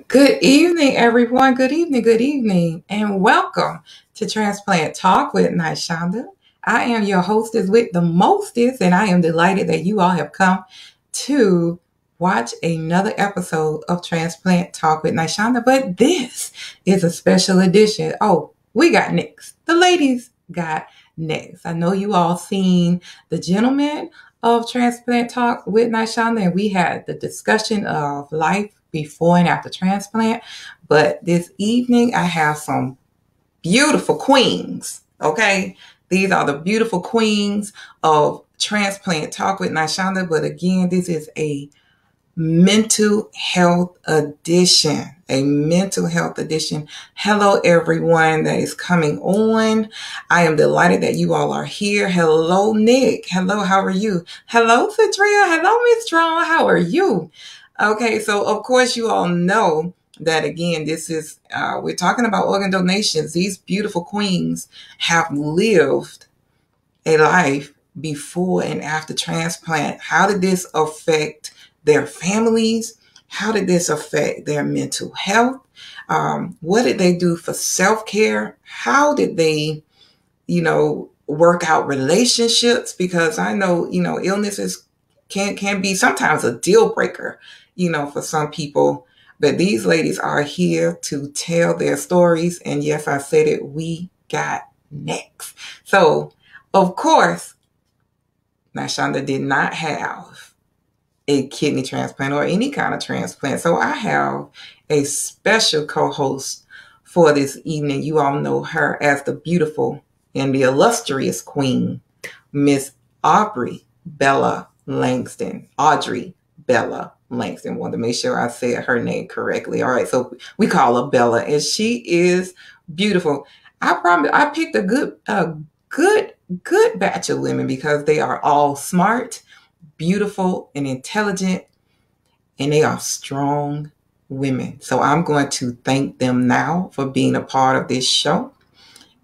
Good evening, everyone. Good evening, and welcome to Transplant Talk with Naishanda. I am your hostess with the mostest, and I am delighted that you all have come to watch another episode of Transplant Talk with Naishanda. But this is a special edition. Oh, we got next. The ladies got next. I know you all seen the gentleman of Transplant Talk with Naishanda, and we had the discussion of life before and after transplant. But this evening, I have some beautiful queens. Okay, these are the beautiful queens of Transplant Talk with Naishanda. But again, this is a mental health edition. A mental health edition. Hello, everyone that is coming on. I am delighted that you all are here. Hello, Nick. Hello, how are you? Hello, Cedria. Hello, Miss Strong. How are you? Okay, so of course you all know that again, this is, we're talking about organ donations. These beautiful queens have lived a life before and after transplant. How did this affect their families? How did this affect their mental health? What did they do for self-care? How did they, work out relationships? Because I know, illnesses can be sometimes a deal breaker, for some people. But these ladies are here to tell their stories. And yes, I said it, we got next. So, of course, Naishanda did not have a kidney transplant or any kind of transplant. So I have a special co-host for this evening. You all know her as the beautiful and the illustrious queen, Miss Aubrey Bella Langston. Audrey Bella Langston. Wanted to make sure I said her name correctly. All right, so we call her Bella, and she is beautiful. I promise I picked a good batch of women because they are all smart, beautiful, and intelligent, and they are strong women. So I'm going to thank them now for being a part of this show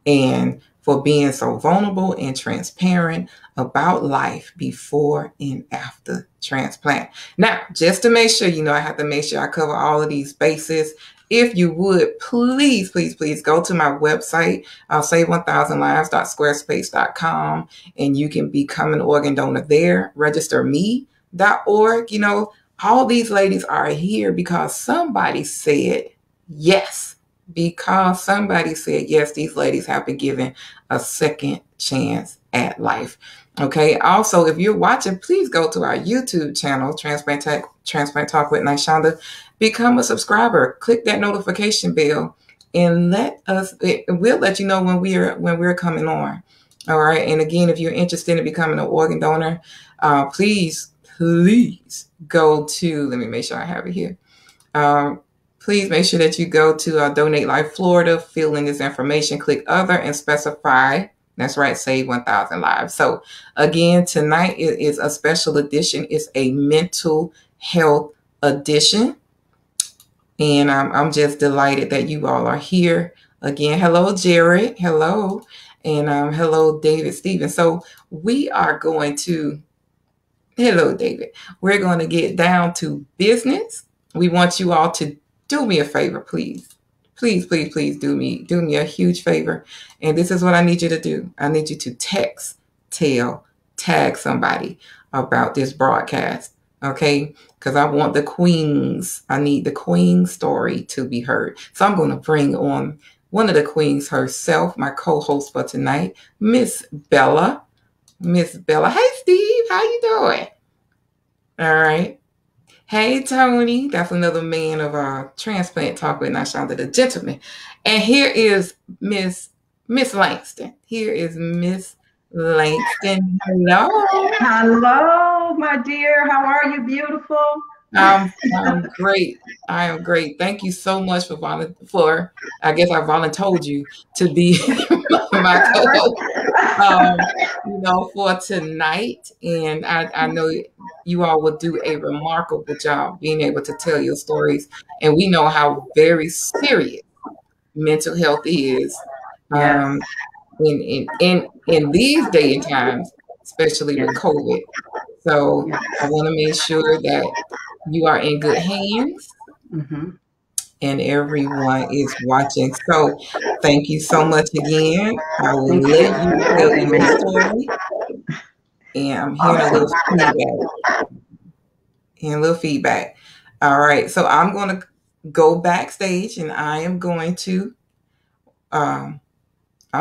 and for being so vulnerable and transparent about life before and after transplant. Now, just to make sure, I have to make sure I cover all of these bases. If you would, please go to my website, save1000lives.squarespace.com, and you can become an organ donor there. Registerme.org. All these ladies are here because somebody said yes. Because somebody said yes, these ladies have been given a second chance at life. Okay. Also, if you're watching, please go to our YouTube channel, Transplant Talk with Naishanda. Become a subscriber. Click that notification bell, and we'll let you know when we're coming on. All right. And again, if you're interested in becoming an organ donor, please go to. Let me make sure I have it here. Please make sure that you go to Donate Life Florida, fill in this information, click other, and specify. That's right, Save 1000 Lives. So again, tonight is a special edition. It's a mental health edition. And I'm just delighted that you all are here. Again, hello, Jared. Hello. And hello, David Stevens. So we are going to, hello, David. We're going to get down to business. We want you all to do me a favor, please. Please do me a huge favor. And this is what I need you to do. I need you to text, tag somebody about this broadcast. Okay? Because I want the queens. I need the queen story to be heard. So I'm going to bring on one of the queens herself, my co-host for tonight, Miss Bella. Miss Bella. Hey, Steve. How you doing? All right. Hey, Tony. That's another man of Transplant Talk with Naishanda, the gentleman. And here is Miss Langston. Here is Miss Langston. Hello. Hello, my dear. How are you, beautiful? I'm great. I am great. Thank you so much for I guess I volunteered you to be my co-host, for tonight. And I know you all will do a remarkable job being able to tell your stories. And we know how very serious mental health is Yes. in these day and times, especially with COVID. So I want to make sure that you are in good hands. Mm-hmm. and everyone is watching. So thank you so much again. I will Thank let you you for tell having me. your story. And I'm hearing a little feedback. All right. So I'm going to go backstage and I am going to, I'm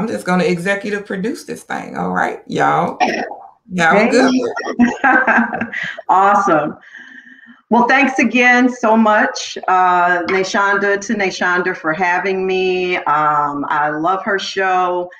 just going to executive produce this thing. All right. Y'all have a Okay. good one. Awesome. Well, thanks again so much, Naishanda for having me. I love her show.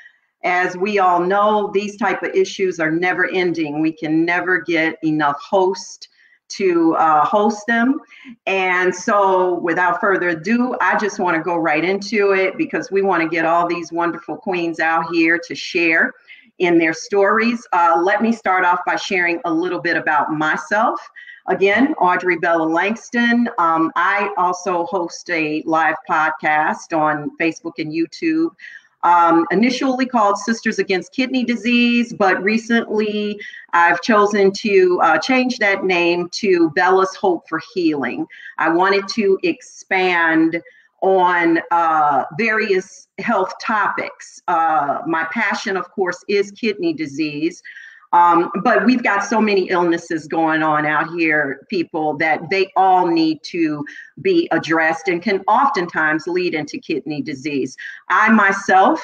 As we all know, these type of issues are never ending. We can never get enough hosts to host them. And so without further ado, I just want to go right into it because we want to get all these wonderful queens out here to share in their stories. Let me start off by sharing a little bit about myself. Again, Audrey Bella Langston. I also host a live podcast on Facebook and YouTube, initially called Sisters Against Kidney Disease, but recently I've chosen to change that name to Bella's Hope for Healing. I wanted to expand on various health topics. My passion, of course, is kidney disease. But we've got so many illnesses going on out here, people, that they all need to be addressed and can oftentimes lead into kidney disease. I myself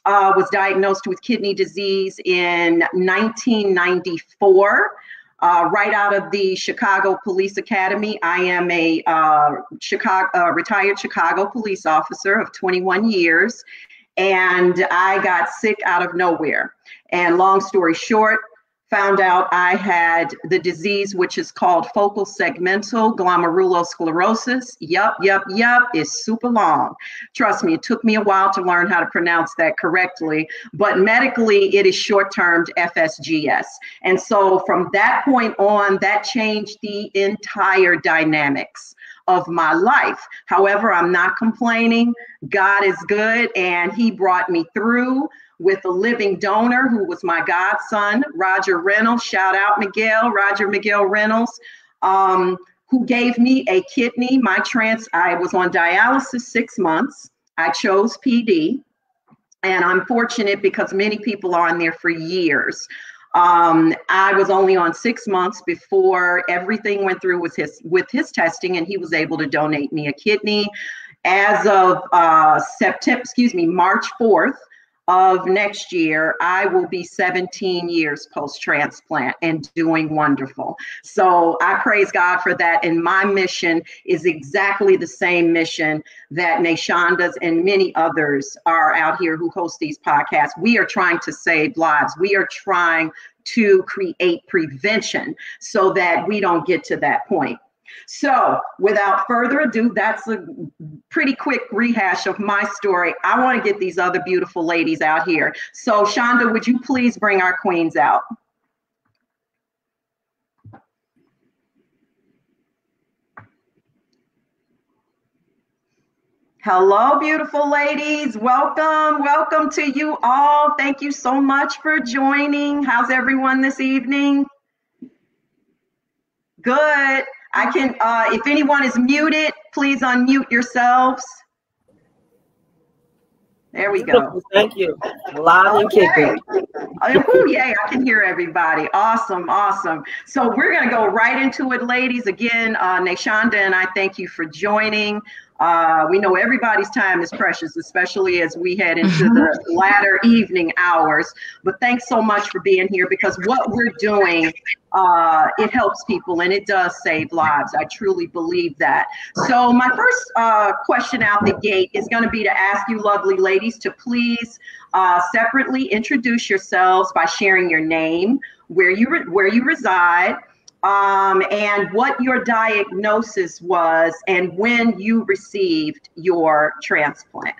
was diagnosed with kidney disease in 1994. Right out of the Chicago Police Academy. I am a retired Chicago police officer of 21 years. And I got sick out of nowhere. And long story short, found out I had the disease, which is called focal segmental glomerulosclerosis. Yup, it's super long. Trust me, it took me a while to learn how to pronounce that correctly, but medically it is short-termed FSGS. And so from that point on, that changed the entire dynamics of my life. However, I'm not complaining. God is good, and he brought me through with a living donor who was my godson, Roger Reynolds. Shout out Roger Miguel Reynolds, who gave me a kidney. I was on dialysis 6 months. I chose PD, and I'm fortunate because many people are on there for years. I was only on 6 months before everything went through with his testing, and he was able to donate me a kidney. As of March 4th of next year, I will be 17 years post-transplant and doing wonderful. So I praise God for that. And my mission is exactly the same mission that Naishanda's and many others are out here who host these podcasts. We are trying to save lives. We are trying to create prevention so that we don't get to that point. So without further ado, that's a pretty quick rehash of my story. I want to get these other beautiful ladies out here. So Shonda, would you please bring our queens out? Hello, beautiful ladies. Welcome to you all. Thank you so much for joining. How's everyone this evening? Good. I can, if anyone is muted, please unmute yourselves. There we go. Thank you. Loud and kicking. Oh, yay, I can hear everybody. Awesome. So we're going to go right into it, ladies. Again, Naishanda and I thank you for joining. We know everybody's time is precious, especially as we head into the latter evening hours. But thanks so much for being here, because what we're doing, it helps people and it does save lives. I truly believe that. So my first question out the gate is going to be to ask you lovely ladies to please separately introduce yourselves by sharing your name, where you reside, and what your diagnosis was and when you received your transplant.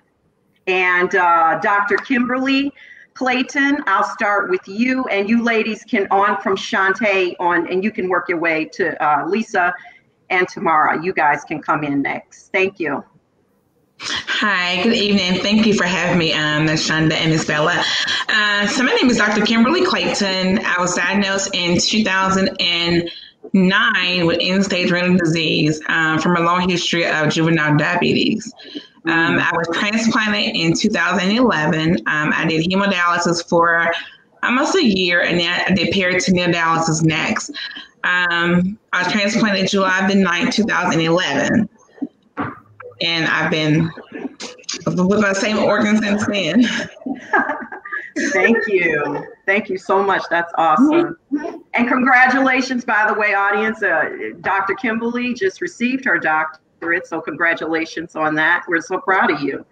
And Dr. Kimberly Clayton, I'll start with you, and you ladies can on from Shantae on, and you can work your way to Lisa and Tamara. You guys can come in next. Thank you. Hi, good evening. Thank you for having me, Naishanda and Ms. Bella. So my name is Dr. Kimberly Clayton. I was diagnosed in 2000 and 9 with end-stage renal disease from a long history of juvenile diabetes. I was transplanted in 2011. I did hemodialysis for almost a year, and then I did peritoneal dialysis next. I was transplanted July the 9th, 2011. And I've been with my same organ since then. Thank you. Thank you so much. That's awesome. And congratulations, by the way, audience. Dr. Kimberly just received her doctorate, so congratulations on that. We're so proud of you.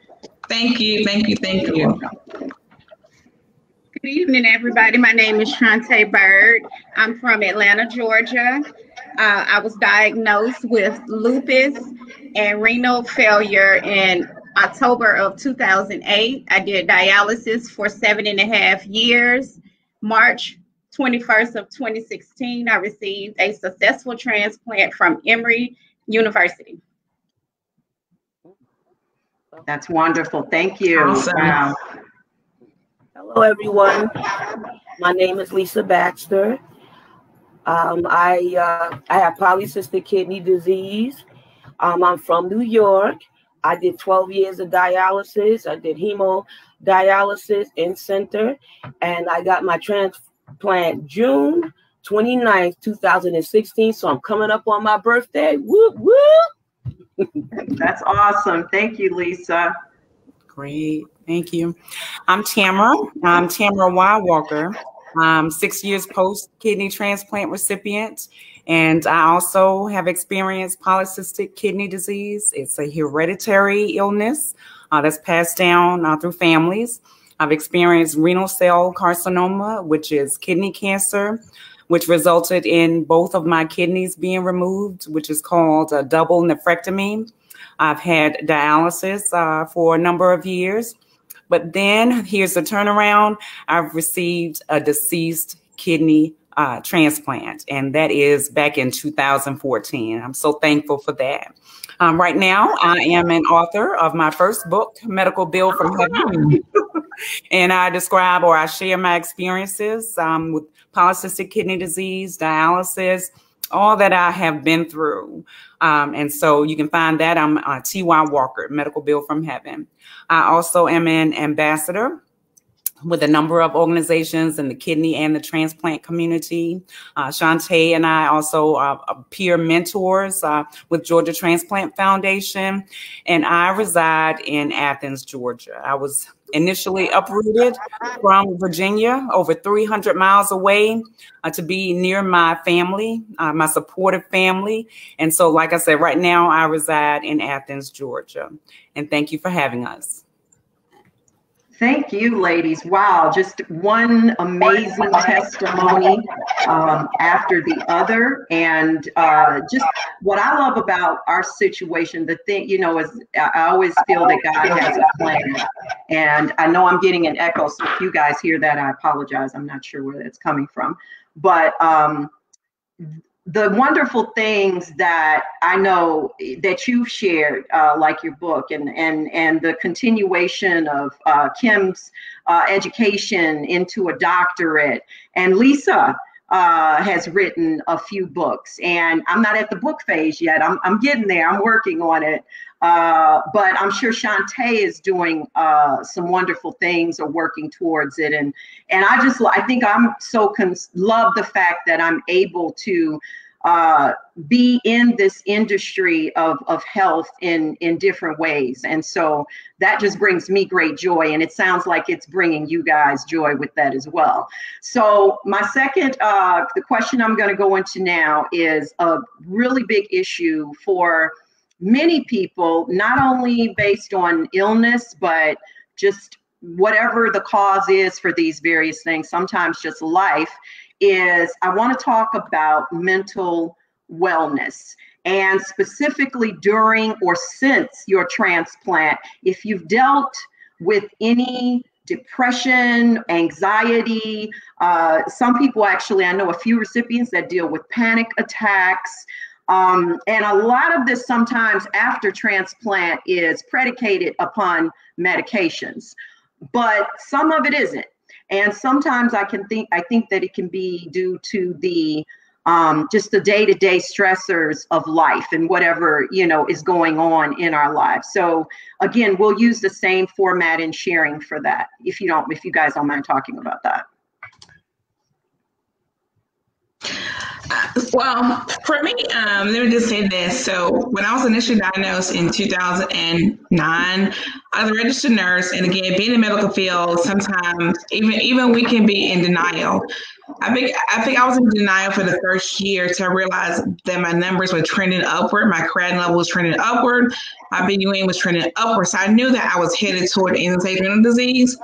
Thank you. Thank you. Thank you. You're welcome. Good evening, everybody. My name is Shantae Bird. I'm from Atlanta, Georgia. I was diagnosed with lupus and renal failure in October of 2008. I did dialysis for 7.5 years. March 21st of 2016, I received a successful transplant from Emory University. That's wonderful. Thank you. Awesome. Wow. Hello, everyone. My name is Lisa Baxter. I have polycystic kidney disease. I'm from New York. I did 12 years of dialysis. I did hemodialysis in center, and I got my transplant June 29th, 2016. So I'm coming up on my birthday. Whoop, whoop. That's awesome. Thank you, Lisa. Great. Thank you. I'm Tamara. I'm Tamara Y. Walker. 6 years post-kidney transplant recipient. And I also have experienced polycystic kidney disease. It's a hereditary illness that's passed down through families. I've experienced renal cell carcinoma, which is kidney cancer, which resulted in both of my kidneys being removed, which is called a double nephrectomy. I've had dialysis for a number of years. But then here's the turnaround. I've received a deceased kidney transplant, and that is back in 2014. I'm so thankful for that. Right now, I am an author of my first book, Medical Bill from Heaven. And I describe or I share my experiences with polycystic kidney disease, dialysis, all that I have been through. And so you can find that. I'm T.Y. Walker, Medical Bill from Heaven. I also am an ambassador with a number of organizations in the kidney and the transplant community. Shantae and I also are peer mentors with Georgia Transplant Foundation, and I reside in Athens, Georgia. I was initially uprooted from Virginia, over 300 miles away, to be near my family, my supportive family. And so, like I said, right now I reside in Athens, Georgia. And thank you for having us. Thank you, ladies. Wow, just one amazing testimony after the other. And just what I love about our situation, the thing, you know, is I always feel that God has a plan. And I know I'm getting an echo, so if you guys hear that, I apologize. I'm not sure where that's coming from. But the wonderful things that I know that you've shared, like your book and the continuation of Kim's education into a doctorate, and Lisa has written a few books, and I'm not at the book phase yet. I'm getting there. I'm working on it. But I'm sure Shantae is doing some wonderful things or working towards it. And I think I'm so love the fact that I'm able to be in this industry of health in different ways. And so that just brings me great joy. And it sounds like it's bringing you guys joy with that as well. So my second, the question I'm going to go into now is a really big issue for many people, not only based on illness, but just whatever the cause is for these various things, sometimes just life, is I want to talk about mental wellness, and specifically during or since your transplant, if you've dealt with any depression, anxiety, some people actually, I know a few recipients that deal with panic attacks. And a lot of this sometimes after transplant is predicated upon medications, but some of it isn't. And sometimes I think that it can be due to the just the day-to-day stressors of life and whatever, is going on in our lives. So again, we'll use the same format in sharing for that, if you guys don't mind talking about that. Well, for me, let me just say this. So when I was initially diagnosed in 2009, I was a registered nurse. And again, being in the medical field, sometimes even we can be in denial. I think I was in denial for the first year till I realized that my numbers were trending upward. My creatinine level was trending upward. My BUN was trending upward. So I knew that I was headed toward end-stage renal disease.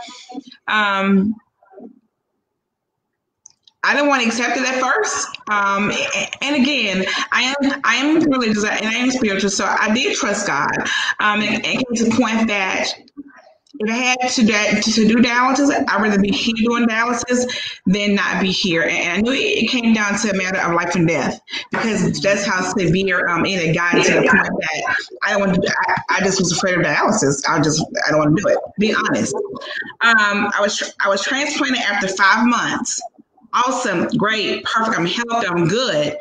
I didn't want to accept it at first. And again, I am religious and I am spiritual, so I did trust God. And it came to the point that if I had to do dialysis, I'd rather be here doing dialysis than not be here. And I knew it came down to a matter of life and death, because that's how severe it got to the point that I just was afraid of dialysis. I don't want to do it, to be honest. I was transplanted after 5 months. Awesome, great, perfect. I'm healthy, I'm good.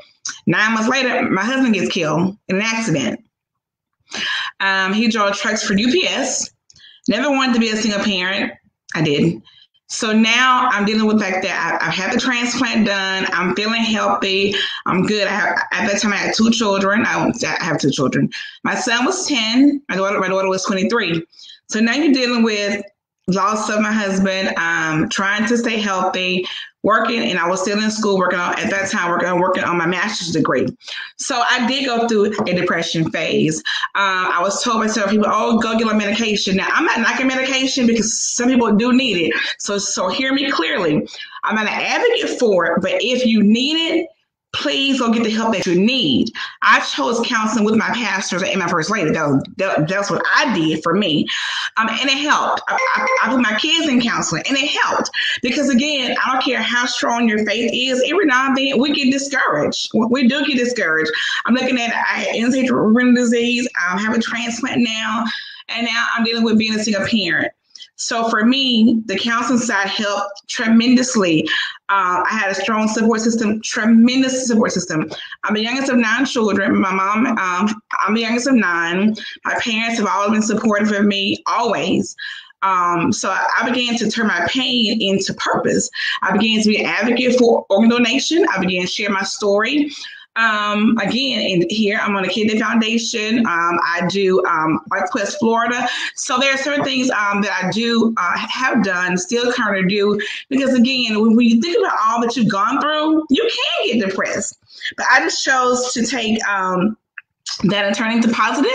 9 months later, my husband gets killed in an accident. He drove trucks for UPS. Never wanted to be a single parent. I did. So now I'm dealing with like that. I've had the transplant done. I'm feeling healthy. I'm good. At that time, I had 2 children. I have 2 children. My son was 10. My daughter was 23. So now you're dealing with loss of my husband, trying to stay healthy, working, and I was still in school working on my master's degree. So I did go through a depression phase. I was told by several people, "Oh, go get a medication." Now I'm not knocking medication because some people do need it. So hear me clearly. I'm not an advocate for it, but if you need it, please go get the help that you need. I chose counseling with my pastors and my first lady. That's what I did for me. And it helped. I put my kids in counseling, and it helped. Because again, I don't care how strong your faith is, every now and then we get discouraged. We do get discouraged. I'm looking at end-stage renal disease. I have a transplant now, and now I'm dealing with being a single parent. So for me, the counseling side helped tremendously. I had a strong support system, tremendous support system. I'm the youngest of 9 children. My mom, I'm the youngest of 9. My parents have always been supportive of me, always. So I began to turn my pain into purpose. I began to be an advocate for organ donation. I began to share my story. Again, and here I'm on the Kidney Foundation. I do West Florida. So there are certain things that I do have done, still currently do, because again, when you think about all that you've gone through, you can get depressed. But I just chose to take that and turn into positive.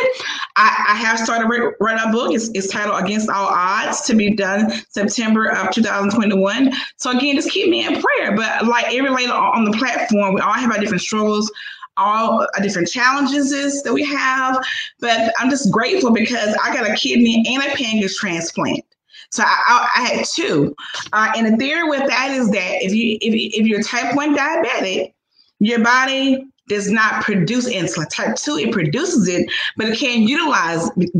I have started writing a book. It's titled Against All Odds, to be done September of 2021. So again, just keep me in prayer. But like every lady on the platform, we all have our different struggles, all our different challenges that we have. But I'm just grateful because I got a kidney and a pancreas transplant. So I had 2. And the theory with that is that if you're type 1 diabetic, your body does not produce insulin. Type 2, it produces it, but it can't utilize the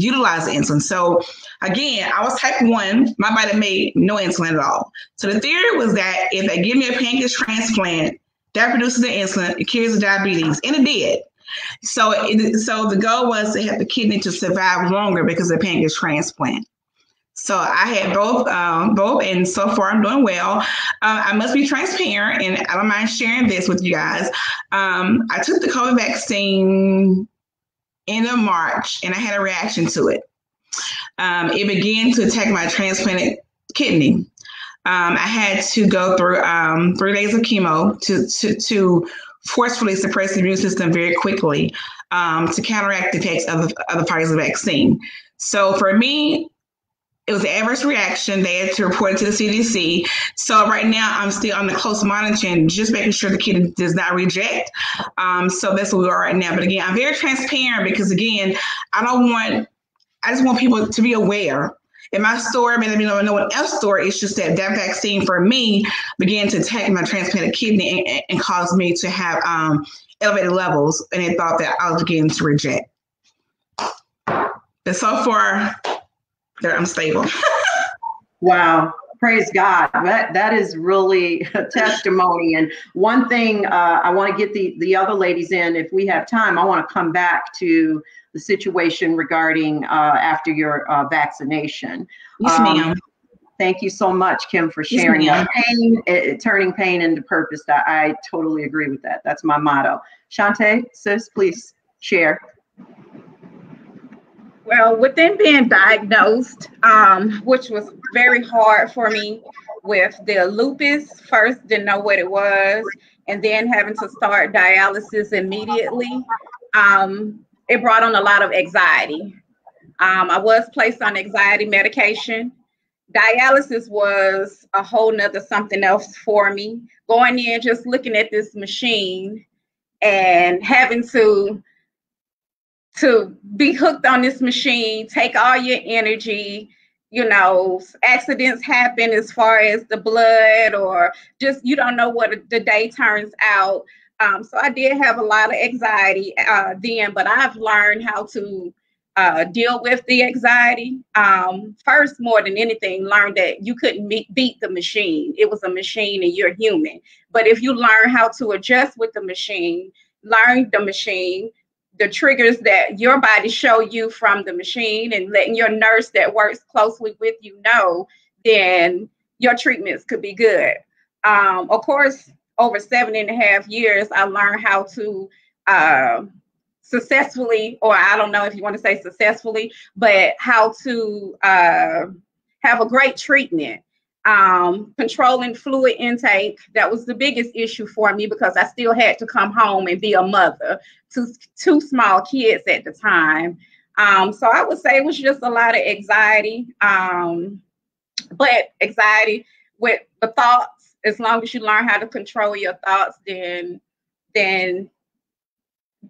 insulin. So again, I was type 1. My body made no insulin at all. So the theory was that if they give me a pancreas transplant, that produces the insulin, it cures the diabetes, and it did. So the goal was to have the kidney to survive longer because of the pancreas transplant. So I had both, and so far I'm doing well. I must be transparent, and I don't mind sharing this with you guys. I took the COVID vaccine end of March, and I had a reaction to it. It began to attack my transplanted kidney. I had to go through 3 days of chemo to forcefully suppress the immune system very quickly to counteract the effects of the Pfizer vaccine. So for me, it was an adverse reaction. They had to report it to the CDC. So right now I'm still on the close monitoring, just making sure the kidney does not reject. So that's where we are right now. But again, I'm very transparent because again, I just want people to be aware. In my story, maybe no one else's story, it's just that vaccine for me began to attack my transplanted kidney and caused me to have elevated levels, and they thought that I was beginning to reject. But so far, I'm stable. Wow. Praise God. That is really a testimony. And one thing I want to get the other ladies in, if we have time, I want to come back to the situation regarding after your vaccination. Yes, ma'am. Thank you so much, Kim, for sharing that. Pain, turning pain into purpose. I totally agree with that. That's my motto. Shantae, sis, please share. Well, within being diagnosed, which was very hard for me with the lupus, first didn't know what it was, and then having to start dialysis immediately, it brought on a lot of anxiety. I was placed on anxiety medication. Dialysis was a whole nother something else for me. Going in, just looking at this machine and having to be hooked on this machine, take all your energy, you know, accidents happen as far as the blood, or just you don't know what the day turns out. So I did have a lot of anxiety then, but I've learned how to deal with the anxiety. First, more than anything, learned that you couldn't beat the machine. It was a machine and you're human. But if you learn how to adjust with the machine, learn the machine, the triggers that your body show you from the machine, and letting your nurse that works closely with you know, then your treatments could be good. Of course, over 7.5 years, I learned how to successfully, or I don't know if you want to say successfully, but how to have a great treatment. Controlling fluid intake, that was the biggest issue for me because I still had to come home and be a mother to two small kids at the time. So I would say it was just a lot of anxiety, but anxiety with the thoughts. As long as you learn how to control your thoughts, then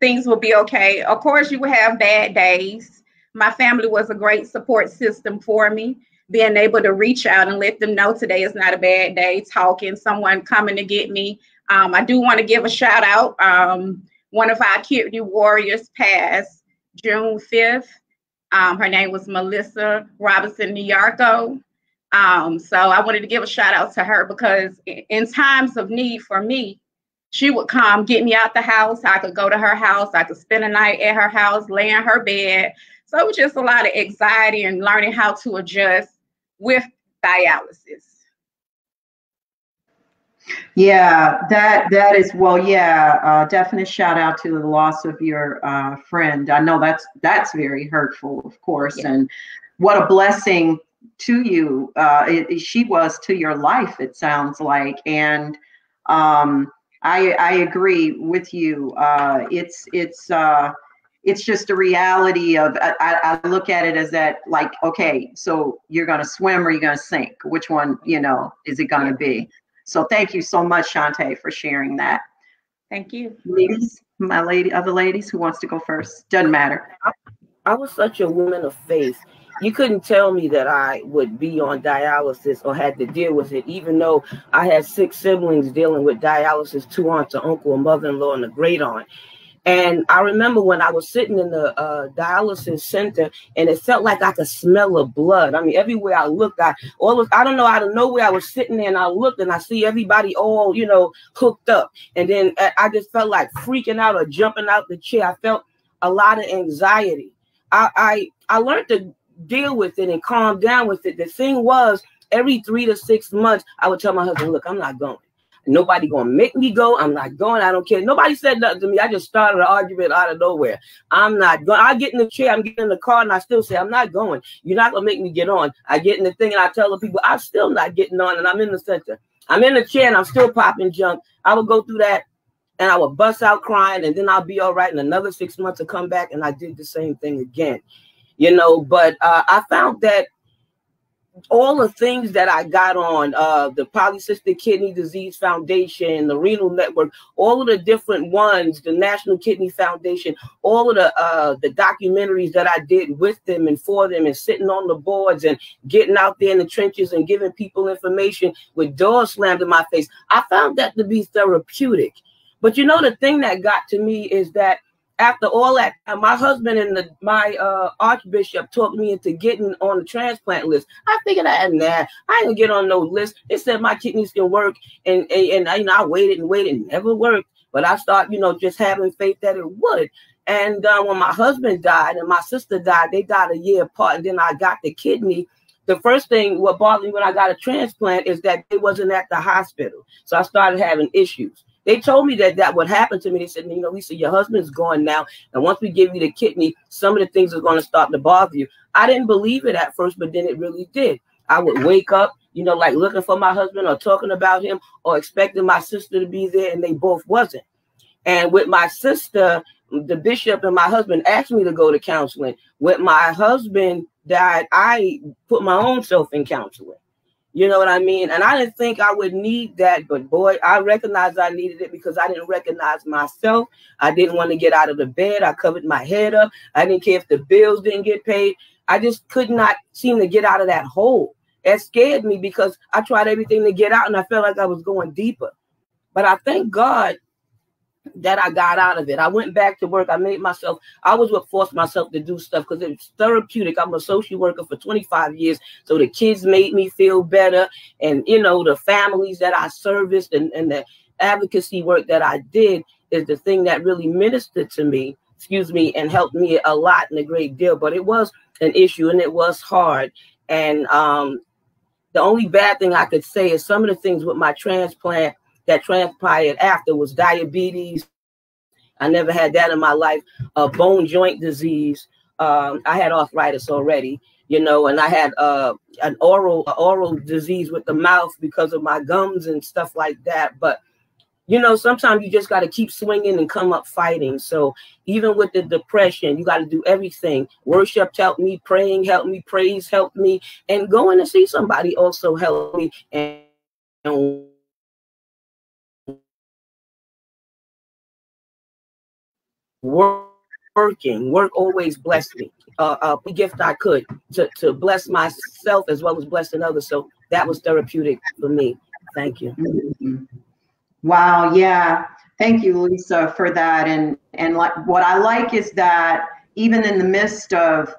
things will be okay. Of course, you will have bad days. My family was a great support system for me. Being able to reach out and let them know today is not a bad day, talking, someone coming to get me. I do want to give a shout out. One of our kidney warriors passed June 5th. Her name was Melissa Robinson Nyarko. So I wanted to give a shout out to her because in times of need for me, she would come get me out the house. I could go to her house. I could spend a night at her house, lay in her bed. So it was just a lot of anxiety and learning how to adjust with dialysis. Yeah, that is, well, yeah, definite shout out to the loss of your friend. I know that's very hurtful, of course, yeah. And what a blessing to you she was to your life, it sounds like. And I agree with you. It's just a reality of, I look at it as that, like, okay, so you're going to swim or you're going to sink. Which one, is it going to be? So thank you so much, Shantae, for sharing that. Thank you. Ladies, other ladies, who wants to go first? Doesn't matter. I was such a woman of faith. You couldn't tell me that I would be on dialysis or had to deal with it, even though I had 6 siblings dealing with dialysis, 2 aunts, an uncle, a mother-in-law, and a great aunt. And I remember when I was sitting in the dialysis center, and it felt like I could smell the blood. I mean, everywhere I looked, I don't know, out of nowhere, I was sitting there and I looked and I see everybody all, hooked up. And then I just felt like freaking out or jumping out the chair. I felt a lot of anxiety. I learned to deal with it and calm down with it. The thing was, every 3 to 6 months, I would tell my husband, look, I'm not going. Nobody gonna make me go. I'm not going. I don't care. Nobody said nothing to me. I just started an argument out of nowhere. I'm not going. I get in the chair. I'm getting in the car, and I still say I'm not going. You're not gonna make me get on. I get in the thing, and I tell the people I'm still not getting on, and I'm in the center. I'm in the chair, and I'm still popping junk. I would go through that, and I would bust out crying, and then I'll be all right. And another 6 months to come back, and I did the same thing again. But I found that all the things that I got on the Polycystic Kidney Disease Foundation, the Renal Network, all of the different ones, the National Kidney Foundation, all of the documentaries that I did with them and for them, and sitting on the boards and getting out there in the trenches and giving people information with doors slammed in my face. I found that to be therapeutic. But the thing that got to me is that after all that, my husband and my archbishop talked me into getting on the transplant list. I figured I ain't gonna get on no list. They said my kidneys can work, and I waited and waited, and never worked. But I started, just having faith that it would. And when my husband died and my sister died, they died a year apart, and then I got the kidney. The first thing what bothered me when I got a transplant is that it wasn't at the hospital. So I started having issues. They told me that would happen to me. They said, Lisa, your husband's gone now. And once we give you the kidney, some of the things are going to start to bother you. I didn't believe it at first, but then it really did. I would wake up, like looking for my husband or talking about him or expecting my sister to be there, and they both wasn't. And with my sister, the bishop and my husband asked me to go to counseling. When my husband died, I put my own self in counseling. You know what I mean? And I didn't think I would need that, but boy, I recognized I needed it because I didn't recognize myself. I didn't want to get out of the bed. I covered my head up. I didn't care if the bills didn't get paid. I just could not seem to get out of that hole. It scared me because I tried everything to get out and I felt like I was going deeper. But I thank God that I got out of it. I went back to work. I was what forced myself to do stuff because it's therapeutic. I'm a social worker for 25 years. So the kids made me feel better. And, the families that I serviced and the advocacy work that I did is the thing that really ministered to me, and helped me a lot and a great deal. But it was an issue and it was hard. And the only bad thing I could say is some of the things with my transplant that transpired after was diabetes. I never had that in my life. Bone joint disease. I had arthritis already, and I had an oral disease with the mouth because of my gums and stuff like that. But, sometimes you just got to keep swinging and come up fighting. So even with the depression, you got to do everything. Worship helped me, praying helped me, praise helped me, and going to see somebody also helped me. And work always blessed me. A gift I could to bless myself as well as blessing others. So that was therapeutic for me. Thank you. Wow. Yeah. Thank you, Lisa, for that. And what I like is that even in the midst of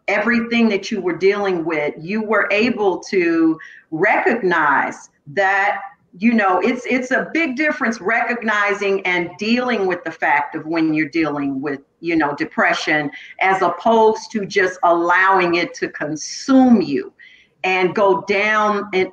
everything that you were dealing with, you were able to recognize that it's a big difference recognizing and dealing with the fact of when you're dealing with, depression, as opposed to just allowing it to consume you and go down and,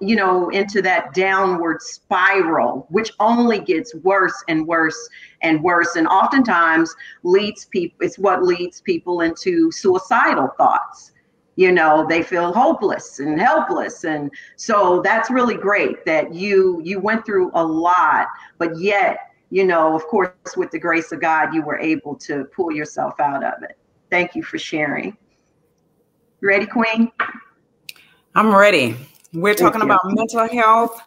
into that downward spiral, which only gets worse and worse and worse. And oftentimes it's what leads people into suicidal thoughts. They feel hopeless and helpless. And so that's really great that you went through a lot, but yet, of course, with the grace of God, you were able to pull yourself out of it. Thank you for sharing. Ready, Queen? I'm ready. We're talking about mental health.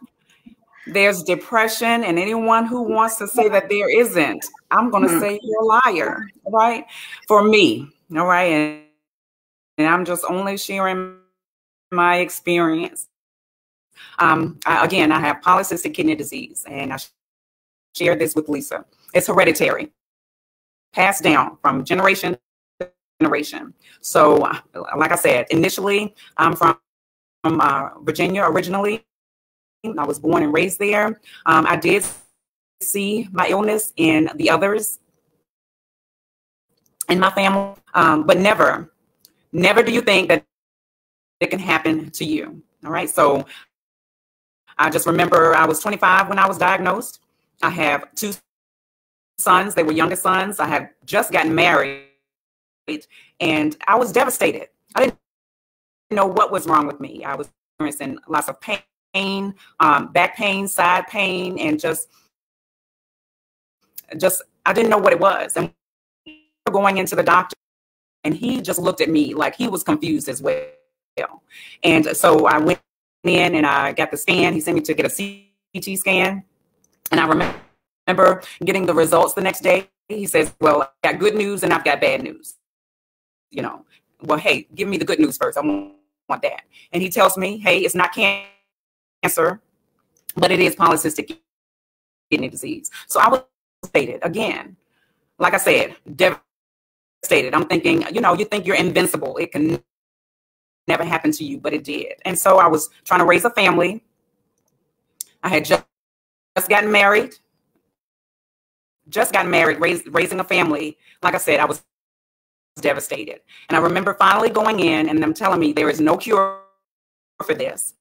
There's depression, and anyone who wants to say that there isn't, I'm going to say you're a liar, right? For me, all right? And I'm just only sharing my experience. I have polycystic kidney disease, and I shared this with Lisa. It's hereditary, passed down from generation to generation. So, like I said, initially, I'm from Virginia originally. I was born and raised there. I did see my illness in the others in my family, but never do you think that it can happen to you. All right. So I just remember I was 25 when I was diagnosed. I have 2 sons. They were youngest sons. I had just gotten married and I was devastated. I didn't know what was wrong with me. I was experiencing lots of pain, back pain, side pain, and just I didn't know what it was. And going into the doctor, and he just looked at me like he was confused as well. And so I went in and I got the scan. He sent me to get a CT scan. And I remember getting the results the next day. He says, well, I got good news and I've got bad news. Well, hey, give me the good news first. I want that. And he tells me, hey, it's not cancer, but it is polycystic kidney disease. So I was devastated again. like I said, devastated. I'm thinking, you know, you think you're invincible. It can never happen to you, but it did. And so I was trying to raise a family. I had just gotten married, raising a family. Like I said, I was devastated. And I remember finally going in and them telling me there is no cure for this.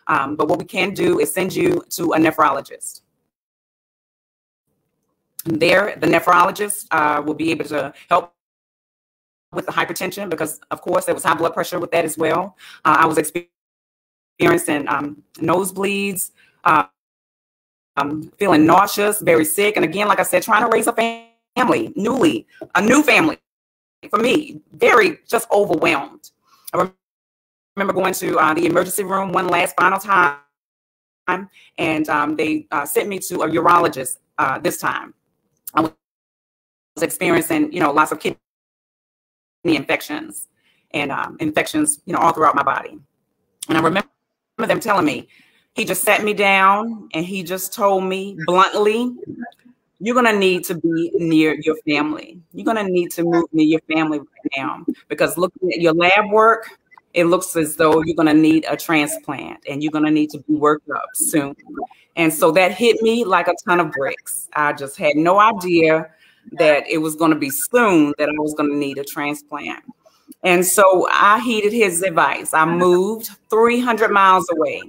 But what we can do is send you to a nephrologist. And there, the nephrologist will be able to help with the hypertension, because of course there was high blood pressure with that as well. I was experiencing nosebleeds, feeling nauseous, very sick. And again, like I said, trying to raise a family, a new family for me, very just overwhelmed. I remember going to the emergency room one last final time, and they sent me to a urologist this time. I was experiencing, you know, lots of kidney infections and infections, you know, all throughout my body. And I remember them telling me, he just sat me down and he just told me bluntly, you're going to need to be near your family. You're going to need to move near your family right now, because looking at your lab work, it looks as though you're going to need a transplant and you're going to need to be worked up soon. And so that hit me like a ton of bricks. I just had no idea that it was going to be soon that I was going to need a transplant. And so I heeded his advice. I moved 300 miles away,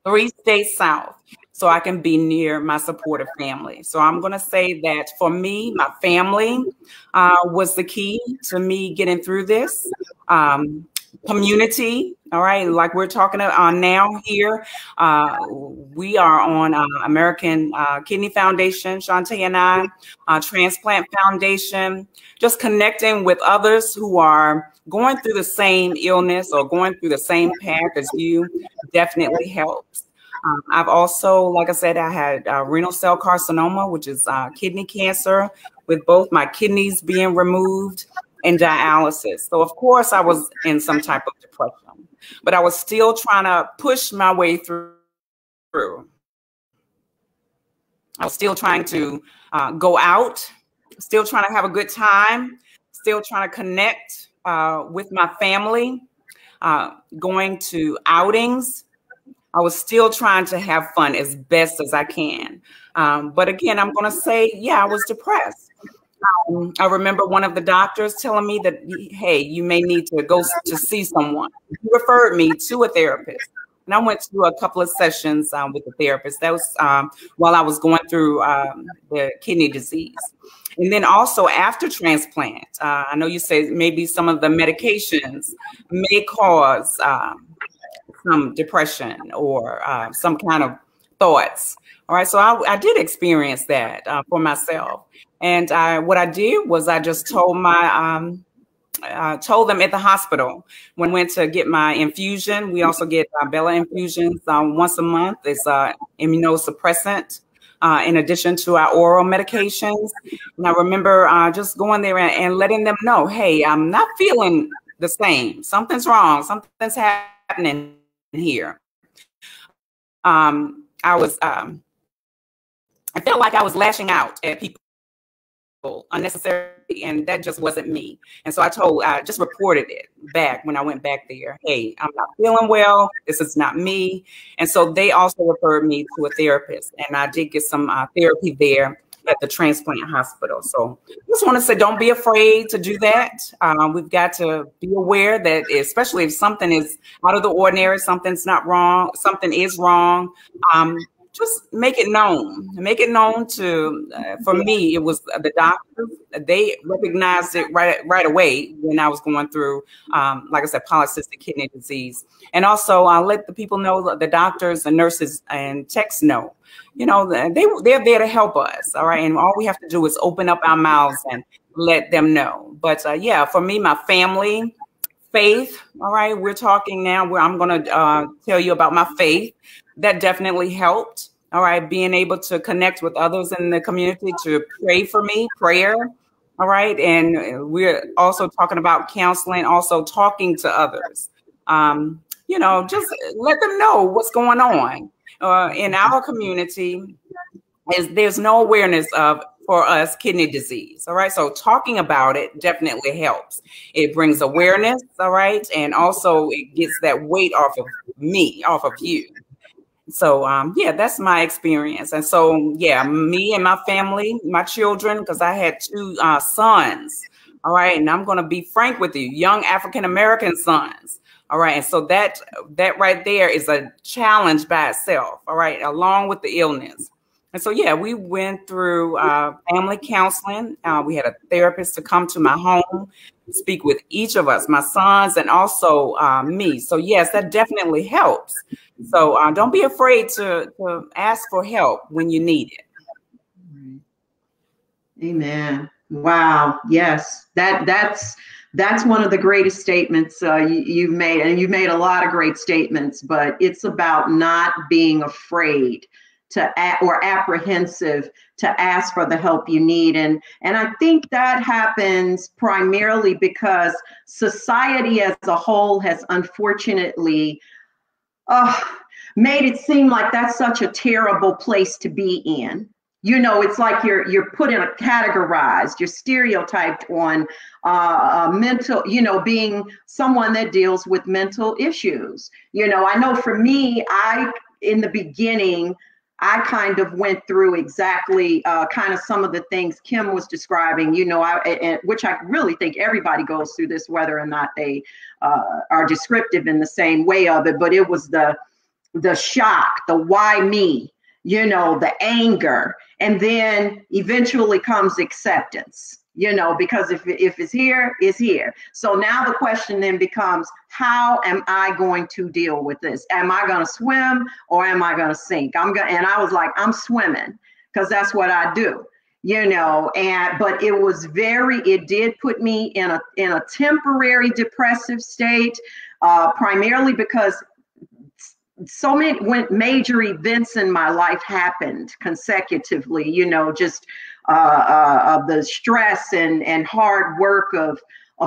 3 states south, so I can be near my supportive family. So I'm going to say that for me, my family was the key to me getting through this. Community, all right, like we're talking on now here. We are on American Kidney Foundation, Shantae and I, Transplant Foundation, just connecting with others who are going through the same illness or going through the same path as you definitely helps. I've also, like I said, I had renal cell carcinoma, which is kidney cancer, with both my kidneys being removed and dialysis. So of course I was in some type of depression, but I was still trying to push my way through. I was still trying to go out, still trying to have a good time, still trying to connect with my family, going to outings. I was still trying to have fun as best as I can. But again, I'm going to say, yeah, I was depressed. I remember one of the doctors telling me that, hey, you may need to go to see someone. He referred me to a therapist. And I went to a couple of sessions with the therapist. That was while I was going through the kidney disease. And then also after transplant, I know you said maybe some of the medications may cause some depression or some kind of thoughts. All right, so I did experience that for myself. And what I did was I just told told them at the hospital when I went to get my infusion. We also get Bella infusions once a month. It's immunosuppressant in addition to our oral medications. And I remember just going there and letting them know, hey, I'm not feeling the same. Something's wrong. Something's happening here. I felt like I was lashing out at people unnecessarily, and that just wasn't me. And so I just reported it back when I went back there. Hey, I'm not feeling well. This is not me. And so they also referred me to a therapist, and I did get some therapy there at the transplant hospital. So I just want to say, don't be afraid to do that. We've got to be aware that, especially if something is out of the ordinary, something's not wrong, something is wrong. Just make it known. Make it known to, for me, it was the doctors. They recognized it right away when I was going through, like I said, polycystic kidney disease. And also let the people know, the doctors, the nurses, and techs know, you know, they're there to help us. All right. And all we have to do is open up our mouths and let them know. But yeah, for me, my family, faith. All right. We're talking now where I'm going to tell you about my faith. That definitely helped. All right. Being able to connect with others in the community to pray for me, prayer. All right. And we're also talking about counseling, also talking to others. You know, just let them know what's going on in our community. There's no awareness of for us kidney disease. All right. So talking about it definitely helps. It brings awareness. All right. And also it gets that weight off of me, off of you. So, yeah, that's my experience. And so, yeah, me and my family, my children, because I had two sons. All right. And I'm going to be frank with you, young African-American sons. All right. And so that right there is a challenge by itself. All right. Along with the illness. And so, yeah, we went through family counseling. We had a therapist to come to my home, speak with each of us, my sons, and also me. So, yes, that definitely helps. So don't be afraid to ask for help when you need it. Amen. Wow. Yes, that's one of the greatest statements you've made, and you've made a lot of great statements. But it's about not being afraid or apprehensive to ask for the help you need, and I think that happens primarily because society as a whole has unfortunately made it seem like that's such a terrible place to be in. You know, it's like you're put in a categorized, you're stereotyped on mental, you know, being someone that deals with mental issues. You know, I know for me, in the beginning, I kind of went through exactly kind of some of the things Kim was describing, you know, which I really think everybody goes through this, whether or not they are descriptive in the same way of it. But it was the shock, the why me, you know, the anger, and then eventually comes acceptance, you know, because if it's here, it's here. So now the question then becomes, how am I going to deal with this? Am I going to swim or am I going to sink? And I was like, I'm swimming, because that's what I do, you know. But it did put me in a temporary depressive state, primarily because so many major events in my life happened consecutively, you know, just of the stress and hard work of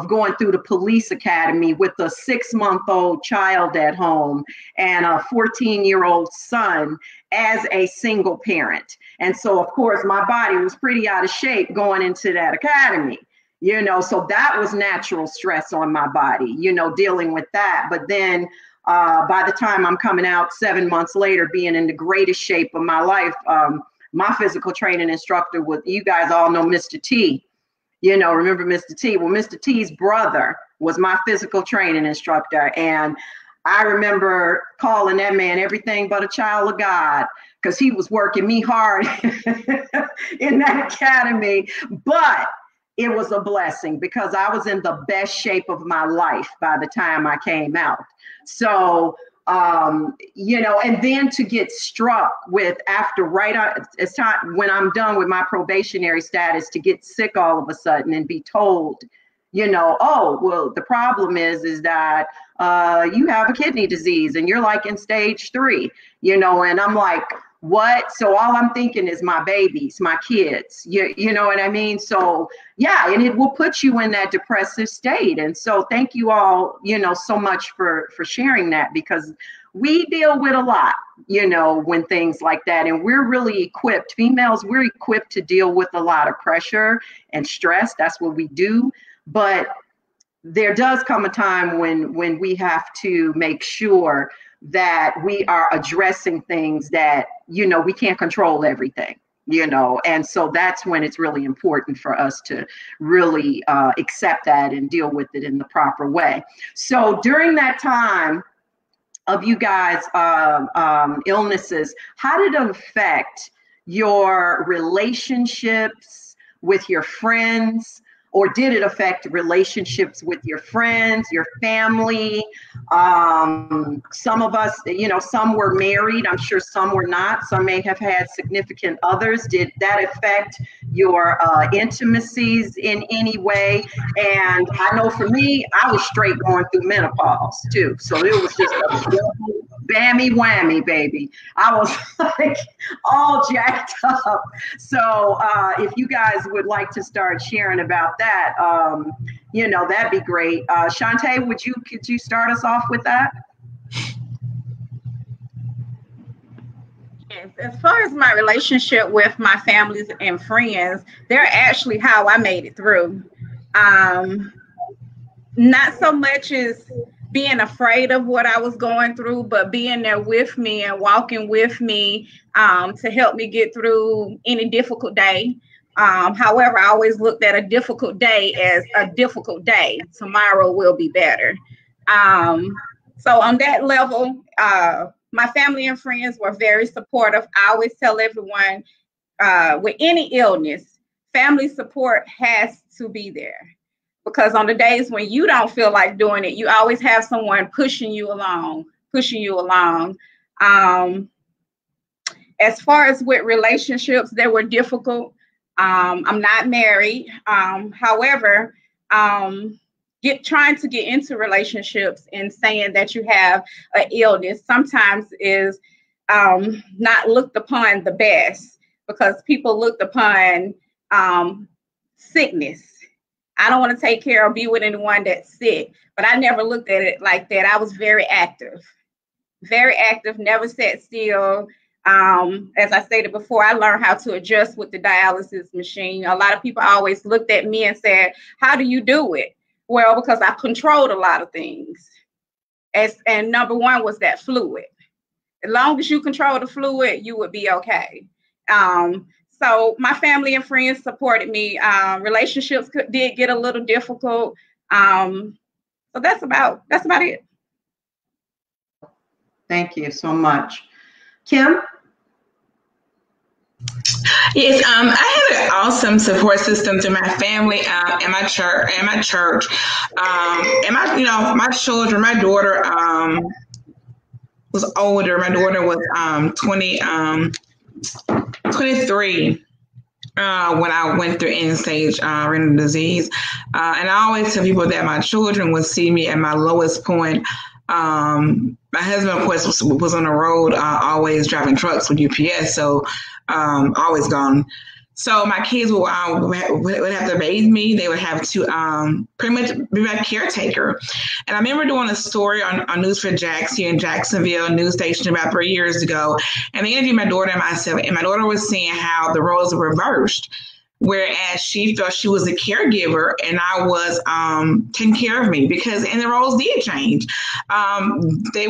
going through the police academy with a 6-month-old child at home and a 14-year-old son as a single parent. And so, of course, my body was pretty out of shape going into that academy, you know, so that was natural stress on my body, you know, dealing with that. But then by the time I'm coming out 7 months later, being in the greatest shape of my life, my physical training instructor was, you guys all know Mr. T, you know, remember Mr. T? Well, Mr. T's brother was my physical training instructor. And I remember calling that man everything but a child of God, because he was working me hard in that academy. But it was a blessing, because I was in the best shape of my life by the time I came out. So, you know, and then to get struck with it's time when I'm done with my probationary status, to get sick all of a sudden and be told, you know, oh, well, the problem is that you have a kidney disease and you're like in stage 3, you know, and I'm like, what? So all I'm thinking is my babies, my kids, you know what I mean? So yeah, and it will put you in that depressive state. And so thank you all, you know, so much for sharing that, because we deal with a lot, you know, when things like that, and we're really equipped, females, we're equipped to deal with a lot of pressure and stress. That's what we do. But there does come a time when we have to make sure that we are addressing things that, you know, we can't control everything, you know, and so that's when it's really important for us to really accept that and deal with it in the proper way. So during that time of you guys' illnesses, how did it affect your relationships with your friends? Or did it affect relationships with your friends, your family? Some of us, you know, some were married. I'm sure some were not. Some may have had significant others. Did that affect your intimacies in any way? And I know for me, I was straight going through menopause too. So it was just a bammy whammy, baby. I was like all jacked up. So if you guys would like to start sharing about that, you know, that'd be great. Shantae, could you start us off with that? Yes, as far as my relationship with my families and friends, they're actually how I made it through. Um, Not so much as being afraid of what I was going through, but being there with me and walking with me to help me get through any difficult day. However, I always looked at a difficult day as a difficult day. Tomorrow will be better. So on that level, my family and friends were very supportive. I always tell everyone with any illness, family support has to be there, because on the days when you don't feel like doing it, you always have someone pushing you along, pushing you along. As far as with relationships, they were difficult. I'm not married. However, trying to get into relationships and saying that you have an illness sometimes is not looked upon the best, because people looked upon sickness. I don't want to take care or be with anyone that's sick, but I never looked at it like that. I was very active, never sat still. As I stated before, I learned how to adjust with the dialysis machine. A lot of people always looked at me and said, "How do you do it?" Well, because I controlled a lot of things. And number one was that fluid. As long as you control the fluid, you would be okay. So my family and friends supported me. Relationships did get a little difficult. So that's about it. Thank you so much. Kim? Yes, I had an awesome support system through my family and my church, and my my children. My daughter was older. My daughter was 23 when I went through end-stage renal disease. And I always tell people that my children would see me at my lowest point. My husband, of course, was on the road, always driving trucks with UPS, so always gone. So my kids would have to bathe me. They would have to pretty much be my caretaker. And I remember doing a story on News for Jax here in Jacksonville news station about 3 years ago. And they interviewed my daughter and myself. And my daughter was saying how the roles were reversed, whereas she felt she was a caregiver and I was taking care of me, and the roles did change. They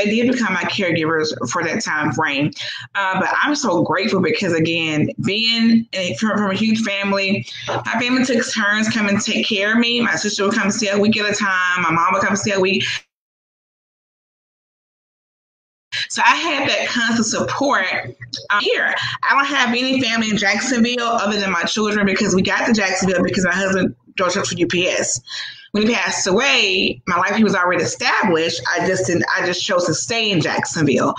did become my caregivers for that time frame. But I'm so grateful because, again, being from a huge family, my family took turns coming to take care of me. My sister would come stay a week at a time. My mom would come stay a week. So I had that constant support here. I don't have any family in Jacksonville other than my children, because we got to Jacksonville because my husband drove trucks for UPS. When he passed away, my life, he was already established. I just chose to stay in Jacksonville.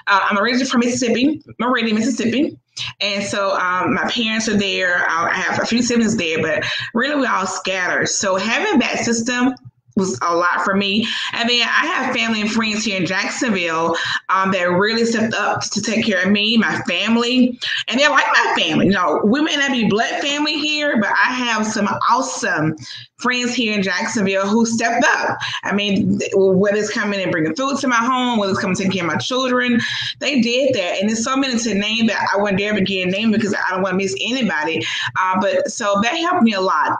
I'm originally from Mississippi, Meridian, Mississippi. And so my parents are there. I have a few siblings there, but really we're all scattered. So having that system was a lot for me. And then I have family and friends here in Jacksonville that really stepped up to take care of me, my family, and they're like my family. You know, we may not be blood family here, but I have some awesome friends here in Jacksonville who stepped up. I mean, whether it's coming and bringing food to my home, whether it's coming taking care of my children, they did that. And there's so many to name that I wouldn't dare begin naming because I don't want to miss anybody. But so that helped me a lot.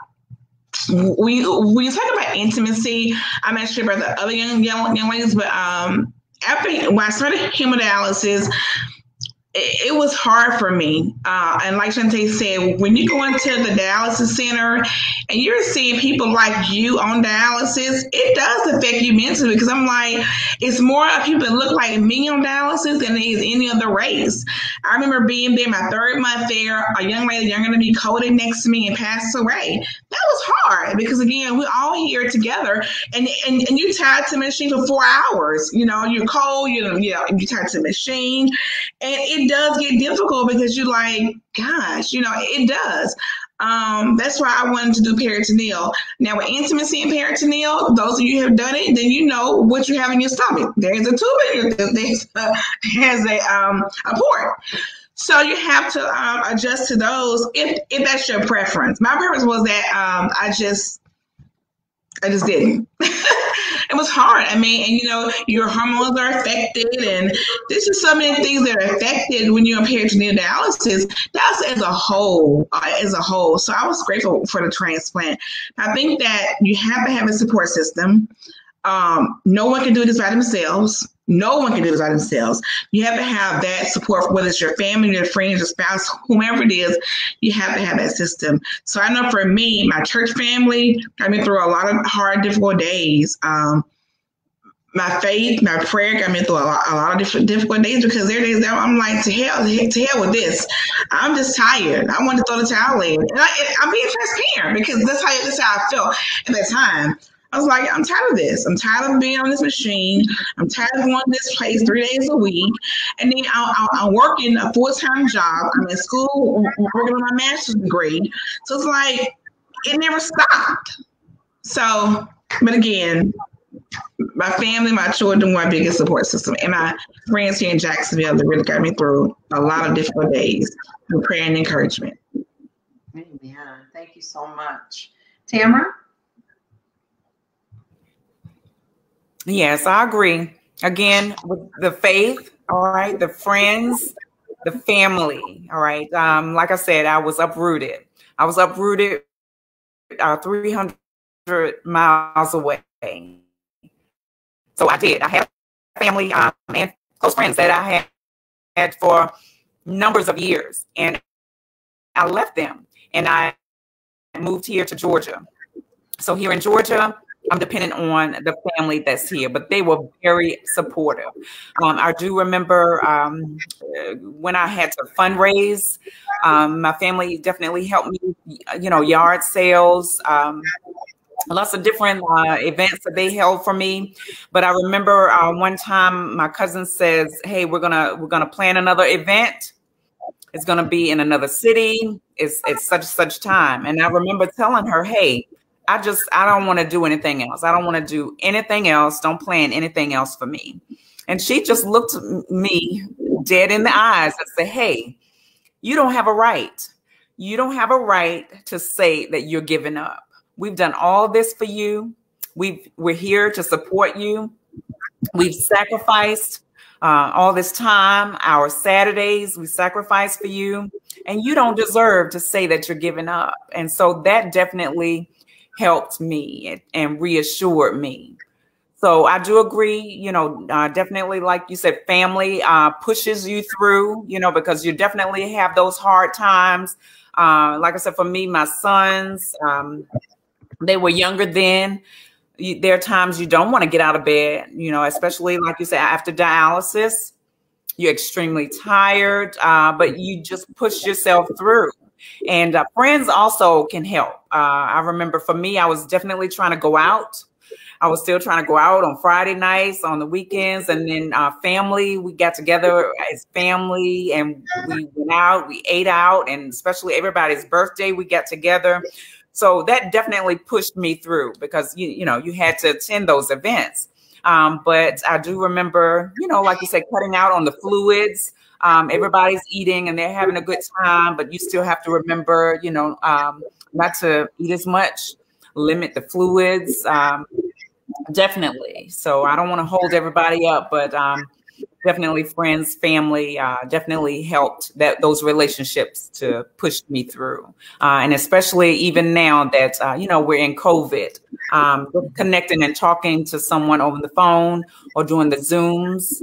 When you talk about intimacy, I'm not sure about the other young ladies, but when I started hemodialysis, it was hard for me. And like Shantae said, when you go into the dialysis center and you're seeing people like you on dialysis, it does affect you mentally, because I'm like, it's more of people that look like me on dialysis than it is any other race. I remember being there my third month there, a young lady younger than me coded next to me and passed away. That was hard because, again, we're all here together and you're tied to the machine for 4 hours. You know, you're cold, you're tied to the machine, and it does get difficult because you're like, gosh, it does. That's why I wanted to do peritoneal. Now, with intimacy and peritoneal, those of you who have done it, then you know what you have in your stomach. There's a tube in there's a port. So you have to adjust to those if that's your preference. My preference was that I just didn't. It was hard. I mean, and your hormones are affected, and there's just so many things that are affected when you're on peritoneal dialysis. That's as a whole, So I was grateful for the transplant. I think that you have to have a support system. No one can do this by themselves. No one can do this by themselves. You have to have that support, whether it's your family, your friends, your spouse, whomever it is, you have to have that system. So I know for me, my church family, got me through a lot of hard, difficult days. My faith, my prayer got me through a lot of difficult days, because there are days that I'm like, to hell with this. I'm just tired. I want to throw the towel in. And I'm being transparent, because that's how I felt at that time. I was like, I'm tired of this. I'm tired of being on this machine. I'm tired of going to this place 3 days a week. And then I'm working a full-time job. I'm in school, working on my master's degree. So it's like, it never stopped. So, but again, my family, my children were my biggest support system. And my friends here in Jacksonville that really got me through a lot of difficult days through prayer and encouragement. Amen. Thank you so much. Tamara? Yes, I agree. Again, with the faith, all right, the friends, the family, all right. Like I said, I was uprooted. 300 miles away. So I did. I had family and close friends that I had for numbers of years, and I left them, and I moved here to Georgia. So here in Georgia, I'm dependent on the family that's here, but they were very supportive. I do remember when I had to fundraise, my family definitely helped me, yard sales, lots of different events that they held for me. But I remember one time my cousin says, "Hey, we're gonna plan another event. It's gonna be in another city. It's such time." And I remember telling her, "Hey, I don't want to do anything else. I don't want to do anything else. Don't plan anything else for me." And she just looked me dead in the eyes and said, "Hey, you don't have a right. You don't have a right to say that you're giving up. We've done all this for you. We're here to support you. We've sacrificed all this time, our Saturdays, we sacrificed for you, and you don't deserve to say that you're giving up." And so that definitely helped me and reassured me. So I do agree, definitely, like you said, family pushes you through, because you definitely have those hard times. Like I said, for me, my sons, they were younger then. There are times you don't want to get out of bed, especially like you said, after dialysis, you're extremely tired, but you just push yourself through. And friends also can help. I remember for me, I was definitely trying to go out. I was still trying to go out on Friday nights, on the weekends, and then family, we got together as family and we went out, we ate out, and especially everybody's birthday, we got together. So that definitely pushed me through, because you had to attend those events. But I do remember, like you said, cutting out on the fluids. Everybody's eating and they're having a good time, but you still have to remember, not to eat as much, limit the fluids. Definitely. So I don't want to hold everybody up, but definitely friends, family, definitely helped those relationships to push me through. And especially even now that, we're in COVID, connecting and talking to someone over the phone or doing the Zooms,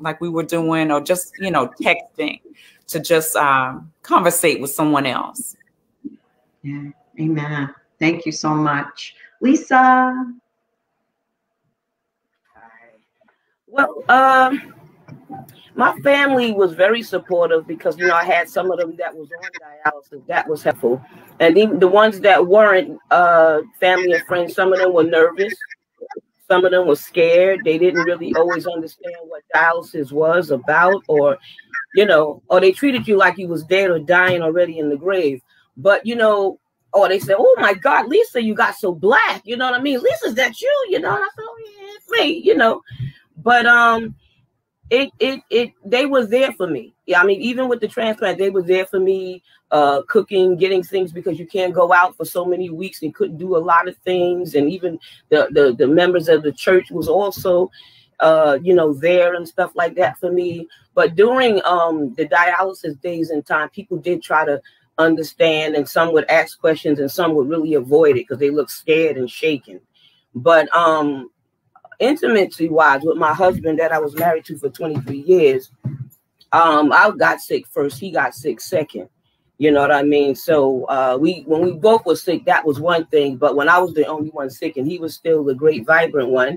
like we were doing, or just, texting to just conversate with someone else. Yeah. Amen. Thank you so much. Lisa. Well, my family was very supportive because, I had some of them that was on dialysis. That was helpful. And even the ones that weren't, family and friends, some of them were nervous. Some of them were scared. They didn't really always understand what dialysis was about, or they treated you like you was dead or dying already in the grave. But, or they said, "Oh my God, Lisa, you got so black." You know what I mean? "Lisa, is that you?" And I said, "Oh yeah, it's me," But they was there for me. Yeah, I mean, even with the transplant, they was there for me, cooking, getting things, because you can't go out for so many weeks and couldn't do a lot of things. And even the members of the church was also, there and stuff like that for me. But during the dialysis days and time, people did try to understand, and some would ask questions and some would really avoid it because they look scared and shaken. But intimacy wise, with my husband that I was married to for 23 years, I got sick first, he got sick second. You know what I mean? So when we both were sick, that was one thing. But when I was the only one sick and he was still the great vibrant one,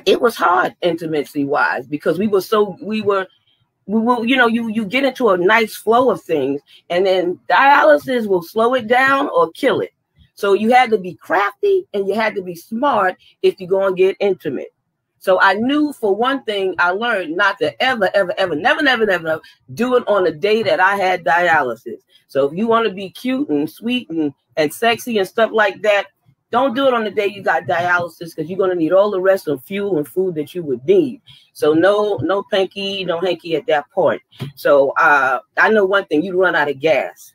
it was hard intimacy wise, because we were you get into a nice flow of things, and then dialysis will slow it down or kill it. So you had to be crafty and you had to be smart if you're going to get intimate. So I knew, for one thing, I learned not to ever, never do it on the day that I had dialysis. So if you want to be cute and sweet and sexy and stuff like that, don't do it on the day you got dialysis, because you're going to need all the rest of fuel and food that you would need. So no pinky, no hanky at that point. So I know one thing, you run out of gas.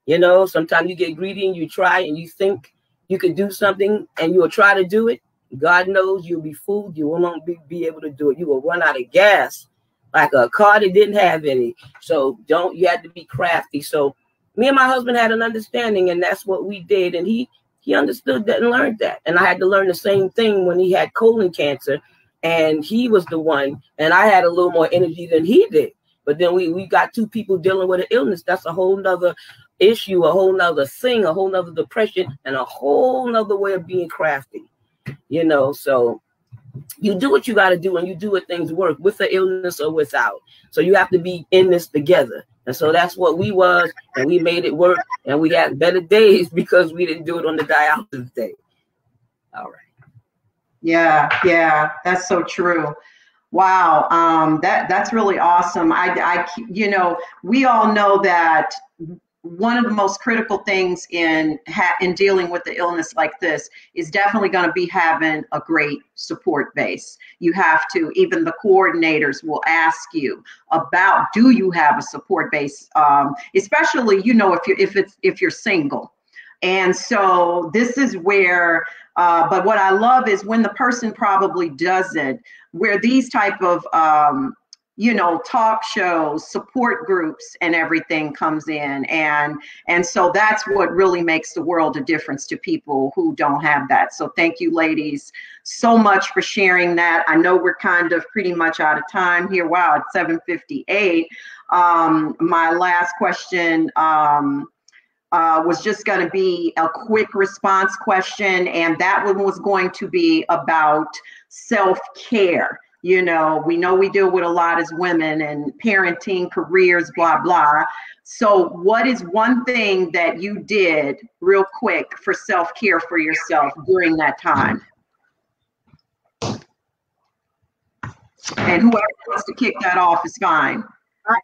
Sometimes you get greedy and you try and you think you could do something and you'll try to do it. God knows you'll be fooled. You won't be able to do it. You will run out of gas like a car that didn't have any. So you have to be crafty. So me and my husband had an understanding, and that's what we did. And he understood that and learned that. And I had to learn the same thing when he had colon cancer, and he was the one, and I had a little more energy than he did. But then we got two people dealing with an illness. That's a whole nother issue, a whole nother thing, a whole nother depression, and a whole nother way of being crafty. So you do what you got to do, and you do what things work, with the illness or without. So you have to be in this together. And so that's what we was, and we made it work, and we had better days because we didn't do it on the dialysis day. All right. Yeah, that's so true. Wow, that's really awesome. We all know that one of the most critical things in dealing with the illness like this is definitely going to be having a great support base. You have to, even the coordinators will ask you about, do you have a support base? Especially, if you're single. And so this is where, but what I love is when the person probably doesn't, where these type of, talk shows, support groups and everything comes in. And so that's what really makes the world a difference to people who don't have that. So thank you, ladies, so much for sharing that. I know we're kind of pretty much out of time here. Wow, it's 7:58. My last question was just going to be a quick response question. And that one was going to be about self-care. We know we deal with a lot as women, and parenting, careers, blah, blah. So what is one thing that you did real quick for self-care for yourself during that time? And whoever wants to kick that off is fine.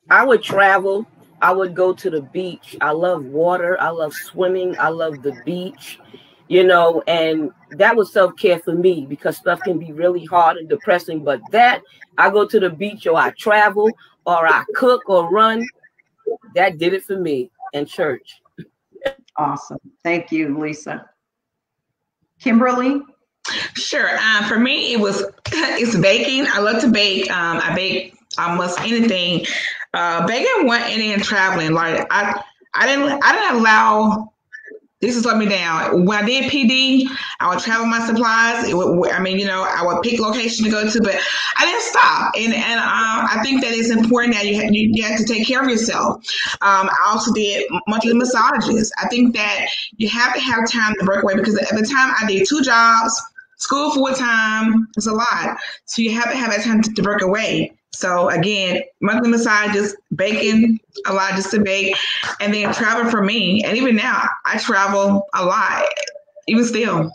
I would travel. I would go to the beach. I love water. I love swimming. I love the beach. And that was self-care for me, because stuff can be really hard and depressing. But that, I go to the beach, or I travel, or I cook or run. That did it for me. And church. Awesome. Thank you, Lisa. Kimberly? Sure. For me, it's baking. I love to bake. I bake almost anything. Baking went in traveling. Like I didn't allow. This has let me down. When I did PD, I would travel my supplies. I would pick location to go to, but I didn't stop. And I think that it's important that you have to take care of yourself. I also did monthly massages. I think that you have to have time to break away, because at the time I did 2 jobs, school full time. It's a lot. So you have to have that time to break away. So again, monthly massages, baking a lot just to bake, and then travel for me. And even now, I travel a lot, even still.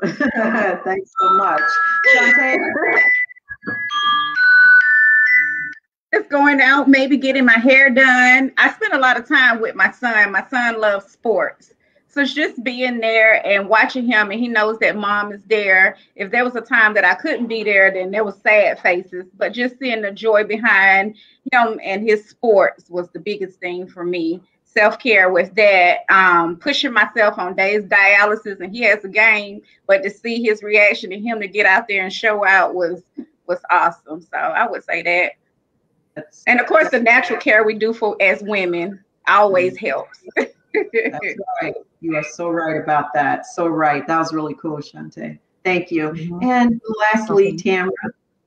Thanks so much. Shantae? Just going out, maybe getting my hair done. I spend a lot of time with my son. My son loves sports. So it's just being there and watching him, and he knows that mom is there. If there was a time that I couldn't be there, then there was sad faces. But just seeing the joy behind him and his sports was the biggest thing for me. Self-care with that, pushing myself on days dialysis, and he has a game, but to see his reaction and him to get out there and show out was awesome. So I would say that. And of course, the natural care we do for as women always helps. That's right. You are so right about that. So right. That was really cool, Shante. Thank you. And lastly, Tamara.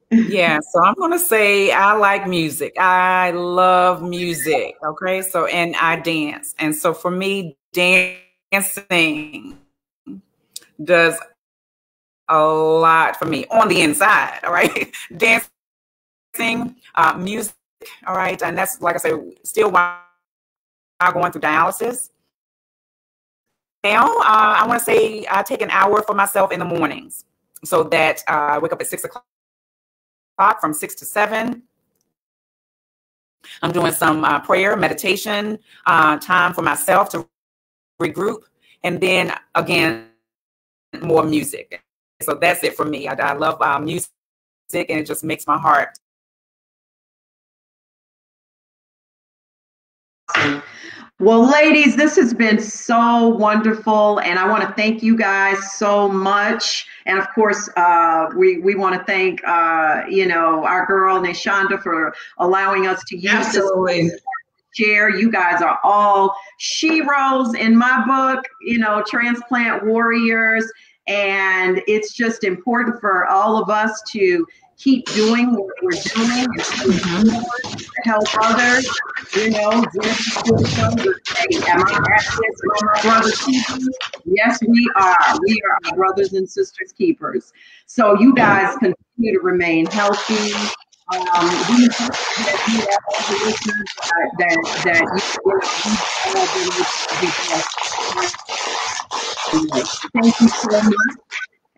Yeah, so I'm going to say I like music. I love music. Okay, so and I dance. And so for me, dancing does a lot for me on the inside. All right, dancing, music. All right, and that's, like I said, still while going through dialysis. Now, I want to say I take an hour for myself in the mornings, so that I wake up at 6 o'clock. From 6 to 7. I'm doing some prayer, meditation, time for myself to regroup, and then again, more music. So that's it for me. I love music, and it just makes my heart. Well, ladies, this has been so wonderful, and I want to thank you guys so much. And of course, we want to thank our girl Naishanda for allowing us to use this share. You guys are all sheroes in my book, transplant warriors, and it's just important for all of us to keep doing what we're doing and to help others. Am I at this, my brother's keepers? Yes, we are. We are our brothers and sisters keepers. So you guys continue to remain healthy. We hope that you all listeners thank you so much.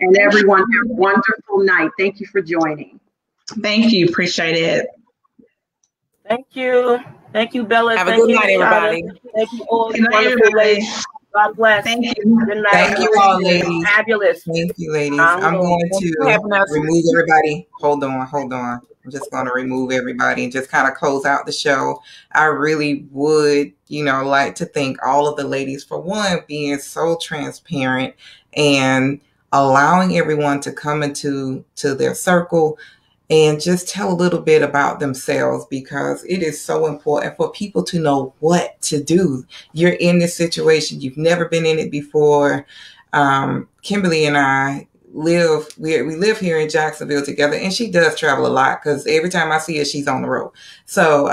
And everyone have a wonderful night. Thank you for joining. Thank you. Appreciate it. Thank you. Thank you, Bella. Have a good night, everybody. Thank you all. Good night, everybody. God bless. Thank you. Good night. Thank you all, ladies. Fabulous. Thank you, ladies. I'm going to remove everybody. Hold on. I'm just going to remove everybody and just kind of close out the show. I really would, like to thank all of the ladies for one, being so transparent and allowing everyone to come into their circle and just tell a little bit about themselves, because it is so important for people to know what to do. You're in this situation. You've never been in it before. Kimberly and I we live here in Jacksonville together, and she does travel a lot because every time I see her, she's on the road. So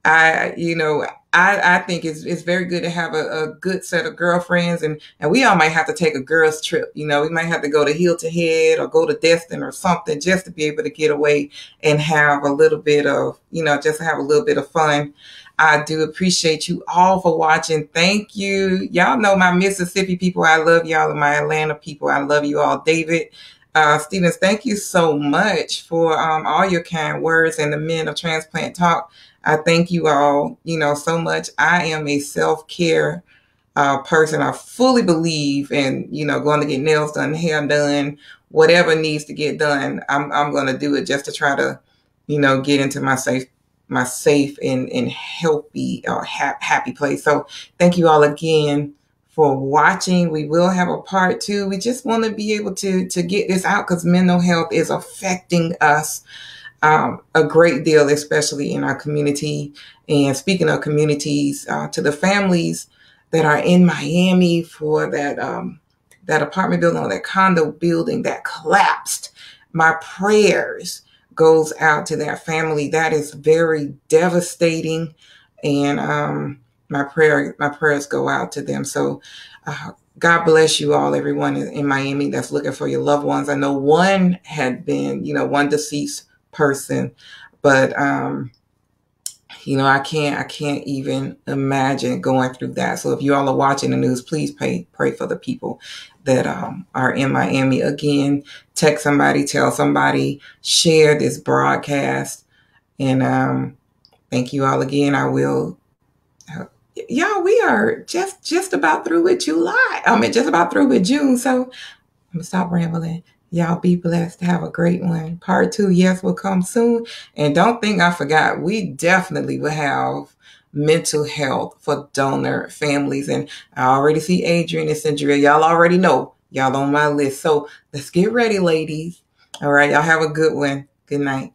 I think it's very good to have a good set of girlfriends, and we all might have to take a girls trip. We might have to go to Hilton Head or go to Destin or something just to be able to get away and have a little bit of, just have a little bit of fun. I do appreciate you all for watching. Thank you. Y'all know my Mississippi people. I love y'all, and my Atlanta people. I love you all. David Stevens, thank you so much for all your kind words, and the men of Transplant Talk. I thank you all, so much. I am a self-care person. I fully believe in, going to get nails done, hair done, whatever needs to get done. I'm going to do it just to try to, get into my safe and healthy or happy place. So thank you all again for watching. We will have a part 2. We just want to be able to get this out because mental health is affecting us a great deal, especially in our community. And speaking of communities, to the families that are in Miami for that apartment building or that condo building that collapsed, my prayers goes out to that family. That is very devastating, and my prayers go out to them. So God bless you all, everyone in Miami that's looking for your loved ones. I know one had been, one deceased person, but I can't even imagine going through that. So if you all are watching the news, please pray for the people that are in Miami. Again, text somebody, tell somebody, share this broadcast, and thank you all again. I will y'all, we are just about through with July. I mean, just about through with June. So I'm gonna stop rambling. Y'all be blessed. Have a great one. Part 2, yes, will come soon. And don't think I forgot. We definitely will have mental health for donor families. And I already see Adrian and Cindria. Y'all already know. Y'all on my list. So let's get ready, ladies. All right. Y'all have a good one. Good night.